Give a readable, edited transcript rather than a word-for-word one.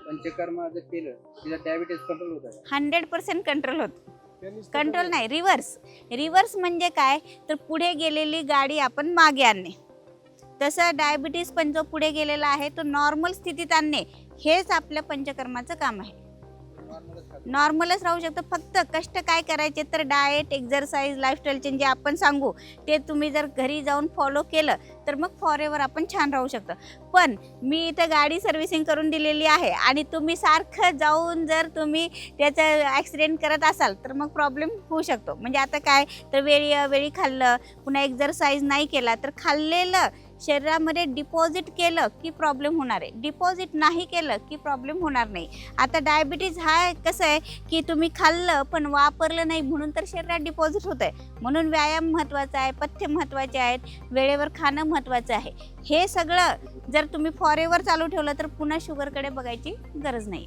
पंचकर्म जर केलं तिला डायबिटीज कंट्रोल होतं? 100% कंट्रोल होतं. कंट्रोल नाही, रिव्हर्स म्हणजे काय तर पुढे गेलेली गाडी आपण मागे आणणे. तसं डायबिटीज पण जो पुढे गेलेला आहे तो नॉर्मल स्थितीत आणणे हेच आपल्या पंचकर्माचं काम आहे. नॉर्मलच राहू शकतं. फक्त कष्ट काय करायचे तर डाएट, एक्झरसाइज, लाईफस्टाईल चेंज जे आपण सांगू ते तुम्ही जर घरी जाऊन फॉलो केलं तर मग फॉरएव्हर आपण छान राहू शकतो. पण मी इथं गाडी सर्व्हिसिंग करून दिलेली आहे आणि तुम्ही सारखं जाऊन जर तुम्ही त्याचं ॲक्सिडेंट करत असाल तर मग प्रॉब्लेम होऊ शकतो. म्हणजे आता काय तर वेळी खाल्लं, पुन्हा एक्झरसाइज नाही केला तर खाल्लेलं शरीरामध्ये डिपॉझिट केलं की प्रॉब्लेम होणार आहे. डिपॉझिट नाही केलं की प्रॉब्लेम होणार नाही. आता डायबिटीज हा कसं आहे की तुम्ही खाल्लं पण वापरलं नाही म्हणून तर शरीरात डिपॉझिट होत आहे. म्हणून व्यायाम महत्त्वाचा आहे, पथ्य महत्त्वाचे आहेत, वेळेवर खाणं महत्त्वाचं आहे. हे सगळं जर तुम्ही फॉरएव्हर चालू ठेवलं तर पुन्हा शुगरकडे बघायची गरज नाही.